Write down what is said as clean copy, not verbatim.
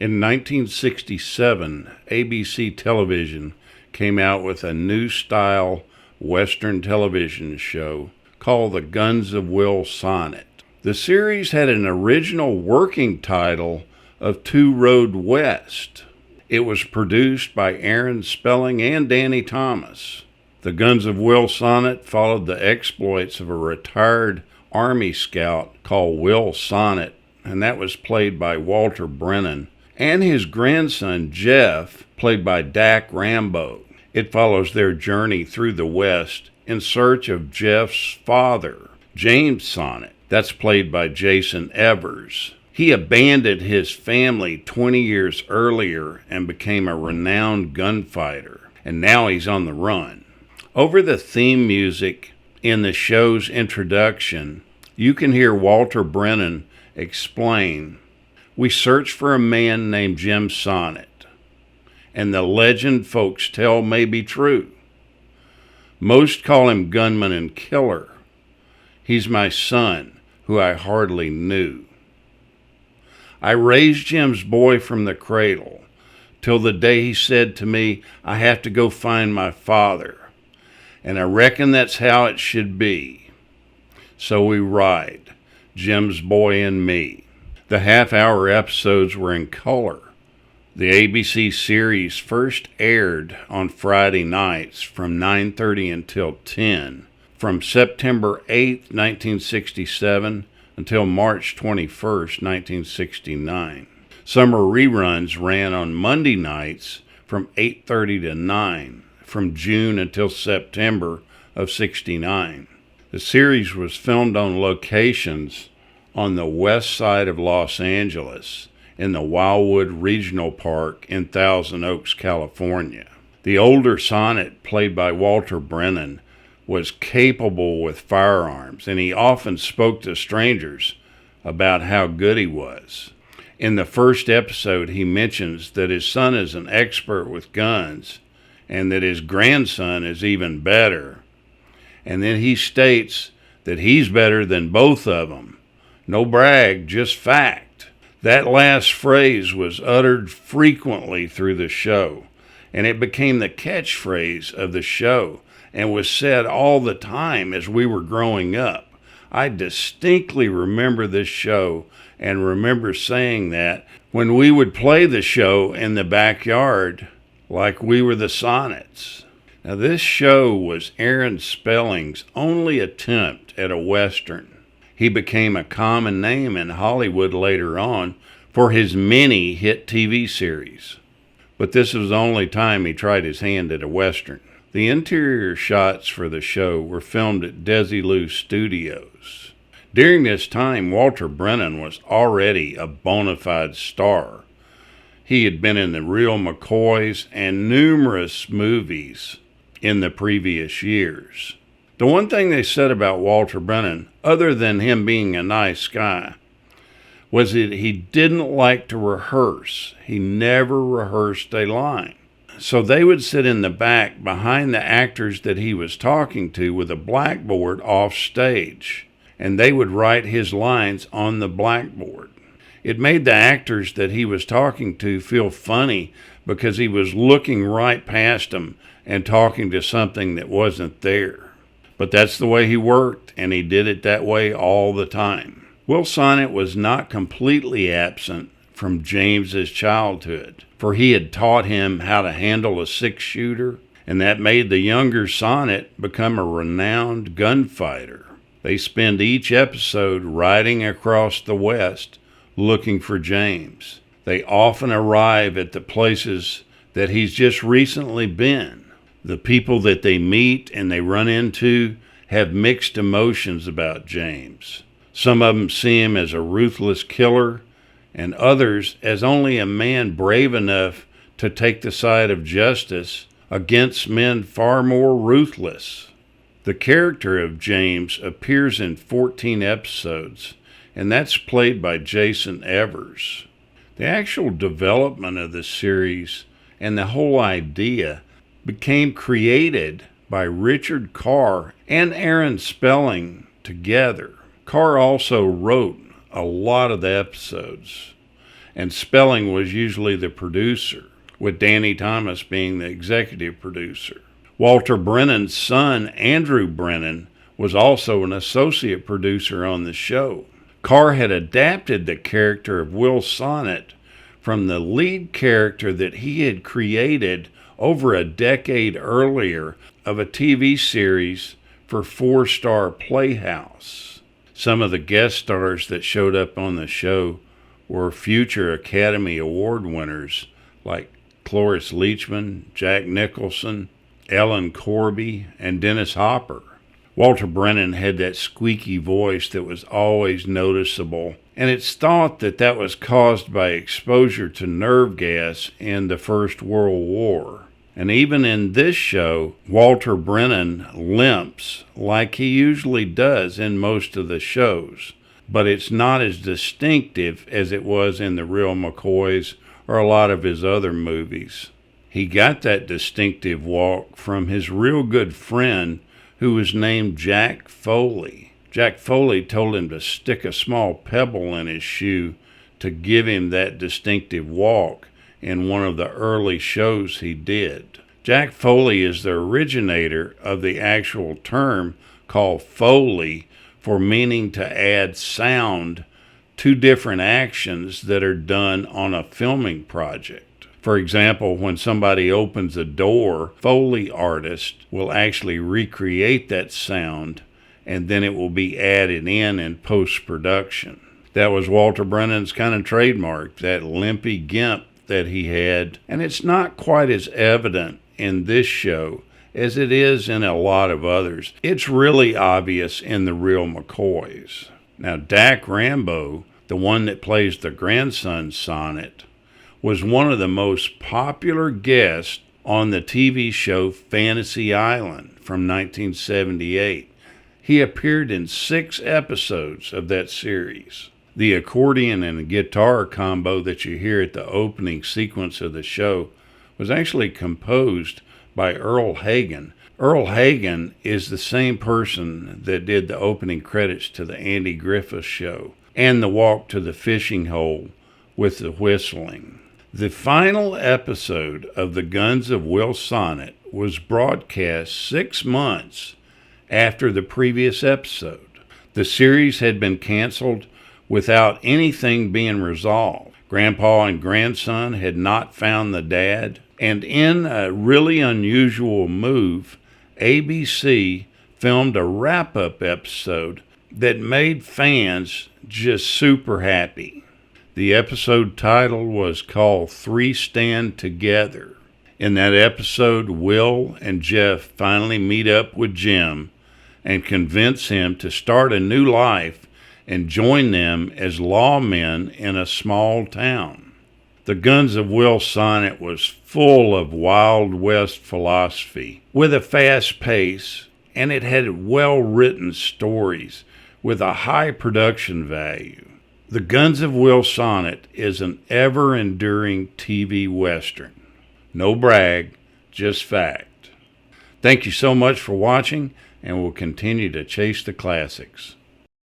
In 1967, ABC Television came out with a new style Western television show called the GUNS of Will Sonnett. The series had an original working title of Two Road West. It was produced by Aaron Spelling and Danny Thomas. The GUNS of Will Sonnett followed the exploits of a retired Army scout called Will Sonnett, and that was played by Walter Brennan, and his grandson Jeff, played by Dak Rambo. It follows their journey through the West in search of Jeff's father, James Sonnett. That's played by Jason Evers. He abandoned his family 20 years earlier and became a renowned gunfighter, and now he's on the run. Over the theme music in the show's introduction, you can hear Walter Brennan explain, "We search for a man named Jim Sonnett, and the legend folks tell may be true. Most call him gunman and killer. He's my son, who I hardly knew. I raised Jim's boy from the cradle, till the day he said to me, 'I have to go find my father.' And I reckon that's how it should be. So we ride, Jim's boy and me." The half-hour episodes were in color. The ABC series first aired on Friday nights from 9:30 until 10, from September 8, 1967 until March 21, 1969. Summer reruns ran on Monday nights from 8:30 to 9, from June until September of 69. The series was filmed on locations on the west side of Los Angeles in the Wildwood Regional Park in Thousand Oaks, California. The older Sonnett, played by Walter Brennan, was capable with firearms, and he often spoke to strangers about how good he was. In the first episode, he mentions that his son is an expert with guns and that his grandson is even better. And then he states that he's better than both of them. No brag, just fact. That last phrase was uttered frequently through the show, and it became the catchphrase of the show and was said all the time as we were growing up. I distinctly remember this show and remember saying that when we would play the show in the backyard like we were the Sonnetts. Now, this show was Aaron Spelling's only attempt at a Western. He became a common name in Hollywood later on for his many hit TV series. But this was the only time he tried his hand at a Western. The interior shots for the show were filmed at Desilu Studios. During this time, Walter Brennan was already a bona fide star. He had been in The Real McCoys and numerous movies in the previous years. The one thing they said about Walter Brennan, other than him being a nice guy, was that he didn't like to rehearse. He never rehearsed a line. So they would sit in the back behind the actors that he was talking to with a blackboard off stage, and they would write his lines on the blackboard. It made the actors that he was talking to feel funny because he was looking right past them and talking to something that wasn't there. But that's the way he worked, and he did it that way all the time. Will Sonnett was not completely absent from James's childhood, for he had taught him how to handle a six-shooter, and that made the younger Sonnett become a renowned gunfighter. They spend each episode riding across the West looking for James. They often arrive at the places that he's just recently been. The people that they meet and they run into have mixed emotions about James. Some of them see him as a ruthless killer, and others as only a man brave enough to take the side of justice against men far more ruthless. The character of James appears in 14 episodes, and that's played by Jason Evers. The actual development of the series and the whole idea became created by Richard Carr and Aaron Spelling together. Carr also wrote a lot of the episodes, and Spelling was usually the producer, with Danny Thomas being the executive producer. Walter Brennan's son, Andrew Brennan, was also an associate producer on the show. Carr had adapted the character of Will Sonnett from the lead character that he had created over a decade earlier of a TV series for Four Star Playhouse. Some of the guest stars that showed up on the show were future Academy Award winners like Cloris Leachman, Jack Nicholson, Ellen Corby, and Dennis Hopper. Walter Brennan had that squeaky voice that was always noticeable, and it's thought that that was caused by exposure to nerve gas in the First World War. And even in this show, Walter Brennan limps like he usually does in most of the shows, but it's not as distinctive as it was in The Real McCoys or a lot of his other movies. He got that distinctive walk from his real good friend who was named Jack Foley. Jack Foley told him to stick a small pebble in his shoe to give him that distinctive walk in one of the early shows he did. Jack Foley is the originator of the actual term called Foley for meaning to add sound to different actions that are done on a filming project. For example, when somebody opens a door, Foley artist will actually recreate that sound and then it will be added in post-production. That was Walter Brennan's kind of trademark, that limpy gimp that he had, and it's not quite as evident in this show as it is in a lot of others. It's really obvious in The Real McCoys. Now, Dak Rambo, the one that plays the grandson Sonnet, was one of the most popular guests on the TV show Fantasy Island from 1978. He appeared in 6 episodes of that series. The accordion and guitar combo that you hear at the opening sequence of the show was actually composed by Earl Hagen. Earl Hagen is the same person that did the opening credits to the Andy Griffith Show and the walk to the fishing hole with the whistling. The final episode of the Guns of Will Sonnett was broadcast 6 months after the previous episode. The series had been canceled without anything being resolved. Grandpa and grandson had not found the dad, and in a really unusual move, ABC filmed a wrap-up episode that made fans just super happy. The episode title was called 3 Stand Together. In that episode, Will and Jeff finally meet up with Jim and convince him to start a new life and join them as lawmen in a small town. The Guns of Will Sonnett was full of Wild West philosophy with a fast pace, and it had well-written stories with a high production value. The Guns of Will Sonnett is an ever-enduring TV Western. No brag, just fact. Thank you so much for watching, and we'll continue to chase the classics.